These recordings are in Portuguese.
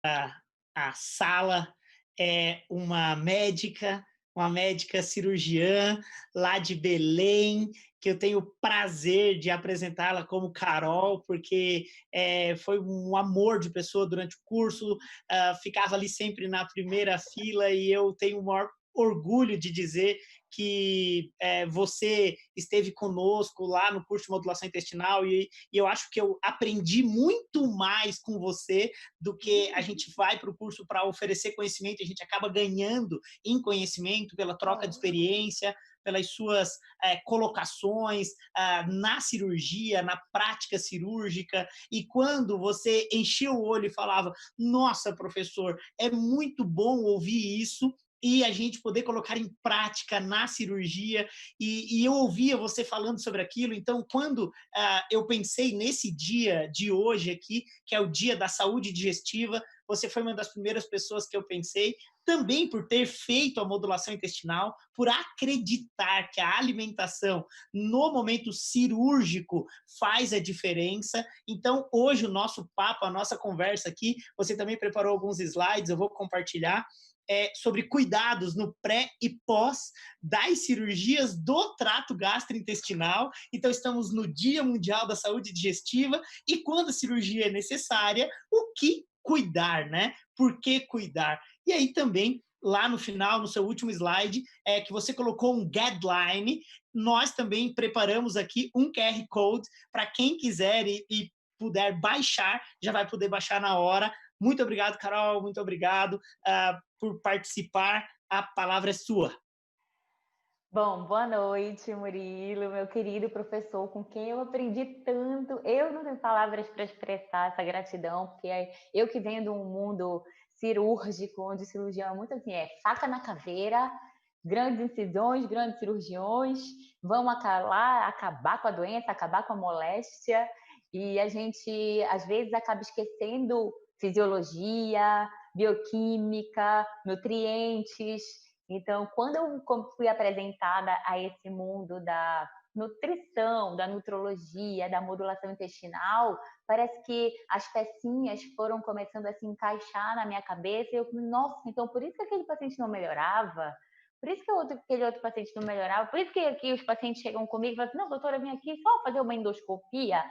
a sala é uma médica cirurgiã lá de Belém, que eu tenho o prazer de apresentá-la como Carol, porque foi um amor de pessoa durante o curso, ficava ali sempre na primeira fila e eu tenho o maior orgulho de dizer que você esteve conosco lá no curso de modulação intestinal e eu acho que eu aprendi muito mais com você do que a gente vai para o curso para oferecer conhecimento, a gente acaba ganhando em conhecimento pela troca de Oh, experiência, pelas suas colocações na cirurgia, na prática cirúrgica, e quando você enchia o olho e falava, nossa, professor, é muito bom ouvir isso, e a gente poder colocar em prática na cirurgia, e eu ouvia você falando sobre aquilo, então quando eu pensei nesse dia de hoje aqui, que é o dia da saúde digestiva, você foi uma das primeiras pessoas que eu pensei, também por ter feito a modulação intestinal, por acreditar que a alimentação no momento cirúrgico faz a diferença. Então, hoje o nosso papo, a nossa conversa aqui, você também preparou alguns slides, eu vou compartilhar, sobre cuidados no pré e pós das cirurgias do trato gastrointestinal. Então, estamos no Dia Mundial da Saúde Digestiva e quando a cirurgia é necessária, o que cuidar, né? Por que cuidar? E aí também, lá no final, no seu último slide, que você colocou um guideline, nós também preparamos aqui um QR Code para quem quiser e puder baixar, já vai poder baixar na hora. Muito obrigado, Carol, muito obrigado por participar. A palavra é sua. bom, boa noite, Murilo, meu querido professor, com quem eu aprendi tanto. Eu não tenho palavras para expressar essa gratidão, porque eu que venho de um mundo cirúrgico, onde cirurgião é muito assim, faca na caveira, grandes incisões, grandes cirurgiões, vão acabar com a doença, acabar com a moléstia, e a gente às vezes acaba esquecendo fisiologia, bioquímica, nutrientes. Então, quando eu fui apresentada a esse mundo da nutrição, da nutrologia, da modulação intestinal, parece que as pecinhas foram começando a se encaixar na minha cabeça e eu, nossa, então por isso que aquele paciente não melhorava, por isso que aquele outro paciente não melhorava, por isso que os pacientes chegam comigo e falam assim, não, doutora, eu vim aqui só fazer uma endoscopia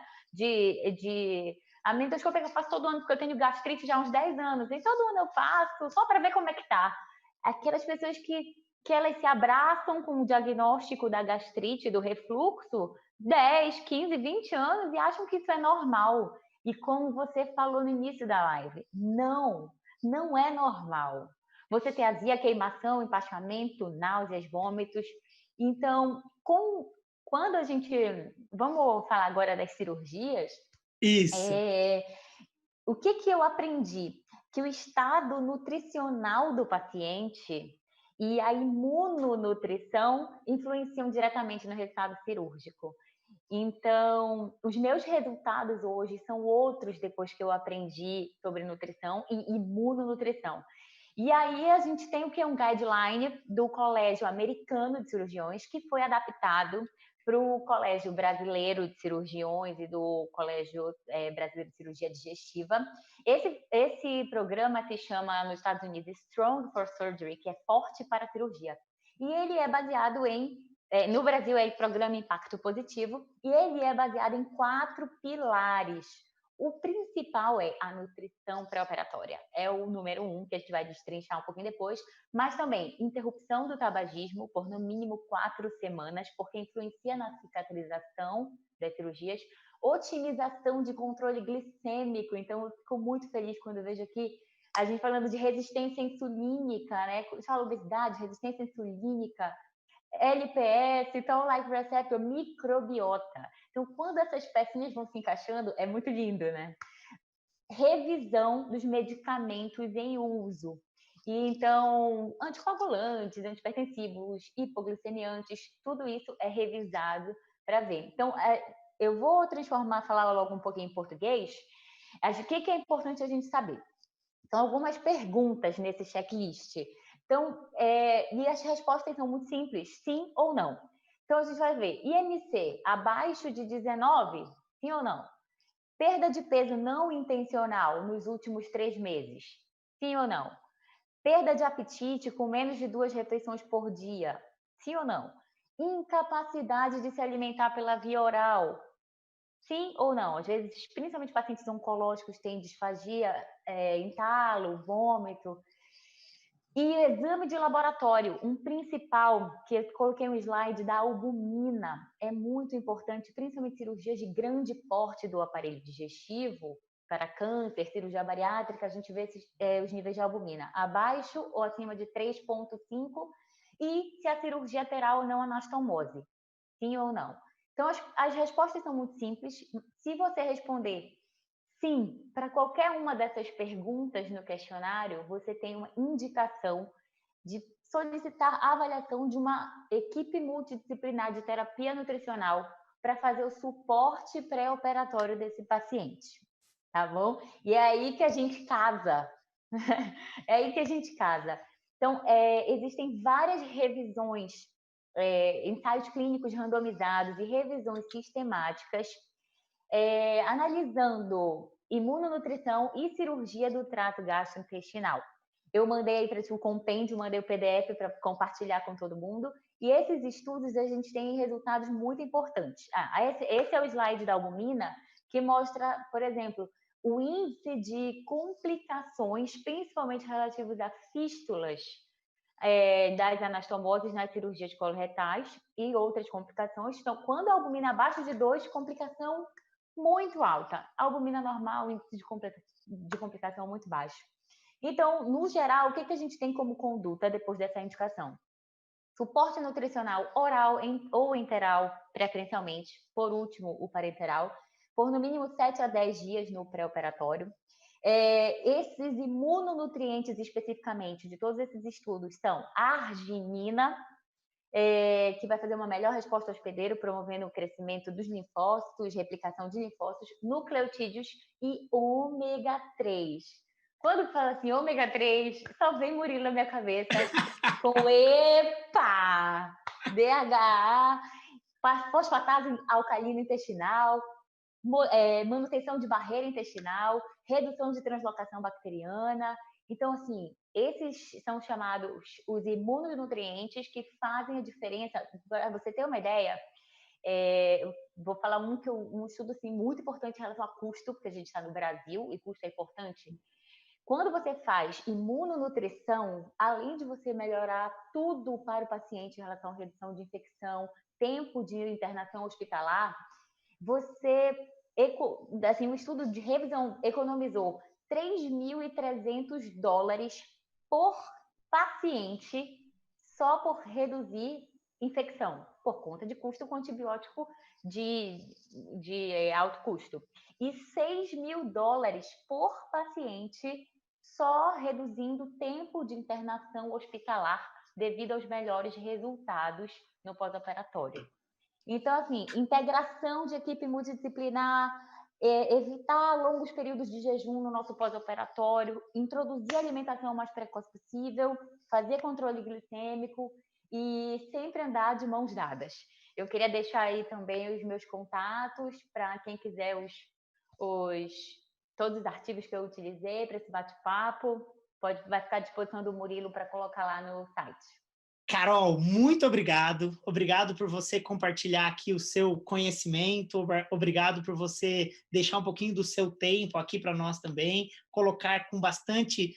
a minha endoscopia que eu faço todo ano, porque eu tenho gastrite já há uns 10 anos, e todo ano eu faço só para ver como é que tá. Aquelas pessoas que elas se abraçam com o diagnóstico da gastrite, do refluxo, 10, 15, 20 anos e acham que isso é normal. E como você falou no início da live, não é normal. Você ter azia, queimação, empachamento, náuseas, vômitos. Então, quando a gente. Vamos falar agora das cirurgias. Isso. É, o que eu aprendi? Que o estado nutricional do paciente e a imunonutrição influenciam diretamente no resultado cirúrgico. Então, os meus resultados hoje são outros depois que eu aprendi sobre nutrição e imunonutrição. E aí a gente tem o que é um guideline do Colégio Americano de Cirurgiões que foi adaptado para o Colégio Brasileiro de Cirurgiões e do Colégio Brasileiro de Cirurgia Digestiva. Esse programa se chama nos Estados Unidos Strong for Surgery, que é forte para a cirurgia. E ele é baseado no Brasil é o Programa Impacto Positivo, e ele é baseado em 4 pilares. O principal é a nutrição pré-operatória. É o número 1, que a gente vai destrinchar um pouquinho depois, mas também interrupção do tabagismo por no mínimo 4 semanas, porque influencia na cicatrização das cirurgias, otimização de controle glicêmico. Então, eu fico muito feliz quando eu vejo aqui a gente falando de resistência insulínica, né? Fala obesidade, resistência insulínica, LPS, então Life Receptor, microbiota. Então, quando essas pecinhas vão se encaixando, é muito lindo, né? Revisão dos medicamentos em uso. E então, anticoagulantes, antipertensivos, hipoglicemiantes, tudo isso é revisado para ver. Então, eu vou falar logo um pouquinho em português. O que é importante a gente saber? São algumas perguntas nesse checklist. Então, e as respostas são muito simples, sim ou não. Então, a gente vai ver, IMC abaixo de 19, sim ou não? Perda de peso não intencional nos últimos 3 meses? Sim ou não? Perda de apetite com menos de 2 refeições por dia? Sim ou não? Incapacidade de se alimentar pela via oral? Sim ou não? Às vezes, principalmente pacientes oncológicos têm disfagia, entalo, vômito. E exame de laboratório, um principal, que eu coloquei um slide da albumina, é muito importante, principalmente cirurgias de grande porte do aparelho digestivo, para câncer, cirurgia bariátrica, a gente vê os níveis de albumina abaixo ou acima de 3,5 e se a cirurgia terá ou não anastomose, sim ou não. Então, as respostas são muito simples. Se você responder sim, para qualquer uma dessas perguntas no questionário, você tem uma indicação de solicitar a avaliação de uma equipe multidisciplinar de terapia nutricional para fazer o suporte pré-operatório desse paciente, tá bom? E é aí que a gente casa. É aí que a gente casa. Então, existem várias revisões, ensaios clínicos randomizados e revisões sistemáticas analisando imunonutrição e cirurgia do trato gastrointestinal. Eu mandei aí para ti o compêndio, mandei o PDF para compartilhar com todo mundo. E esses estudos a gente tem resultados muito importantes. Esse é o slide da albumina que mostra, por exemplo, o índice de complicações, principalmente relativos a fístulas das anastomoses nas cirurgias coloretais e outras complicações. Então, quando a albumina abaixo de 2, complicação muito alta. A albumina normal, índice de complicação muito baixo. Então, no geral, o que a gente tem como conduta depois dessa indicação? Suporte nutricional oral ou enteral, preferencialmente. Por último, o parenteral, por no mínimo 7 a 10 dias no pré-operatório. Esses imunonutrientes especificamente de todos esses estudos são a arginina, que vai fazer uma melhor resposta ao hospedeiro, promovendo o crescimento dos linfócitos, replicação de linfócitos, nucleotídeos e ômega 3. Quando fala assim, ômega 3, só vem Murilo na minha cabeça com EPA, DHA, fosfatase alcalina intestinal, manutenção de barreira intestinal, redução de translocação bacteriana. Então, assim, esses são chamados os imunonutrientes que fazem a diferença. Para você ter uma ideia, eu vou falar um estudo assim, muito importante em relação a custo, porque a gente está no Brasil e custo é importante. Quando você faz imunonutrição, além de você melhorar tudo para o paciente em relação à redução de infecção, tempo de internação hospitalar, você, assim, um estudo de revisão economizou $3.300 por paciente só por reduzir infecção, por conta de custo com antibiótico de alto custo. E $6.000 por paciente só reduzindo o tempo de internação hospitalar devido aos melhores resultados no pós-operatório. Então, assim, integração de equipe multidisciplinar, evitar longos períodos de jejum no nosso pós-operatório, introduzir a alimentação o mais precoce possível, fazer controle glicêmico e sempre andar de mãos dadas. Eu queria deixar aí também os meus contatos para quem quiser todos os artigos que eu utilizei para esse bate-papo. Vai ficar à disposição do Murilo para colocar lá no site. Carol, muito obrigado. Obrigado por você compartilhar aqui o seu conhecimento. Obrigado por você deixar um pouquinho do seu tempo aqui para nós também, colocar com bastante,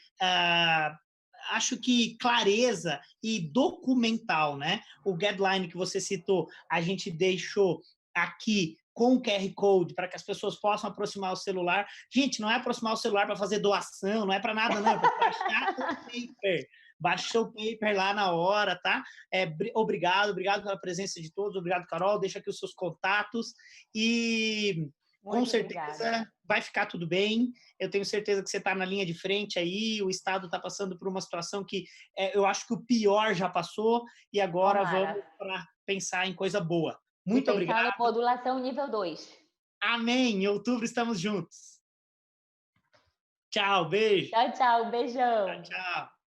acho que clareza e documental, né? O guideline que você citou, a gente deixou aqui com o QR Code para que as pessoas possam aproximar o celular. Gente, não é aproximar o celular para fazer doação, não é para nada, não, é para baixar o paper. Baixou o paper lá na hora, tá? Obrigado pela presença de todos, obrigado, Carol, deixa aqui os seus contatos e com certeza vai ficar tudo bem. Eu tenho certeza que você está na linha de frente aí, o Estado está passando por uma situação que eu acho que o pior já passou e agora vamos para pensar em coisa boa. Muito obrigado. Modulação nível 2. Amém. Em outubro estamos juntos. Tchau, beijo. Tchau, beijão. Tchau.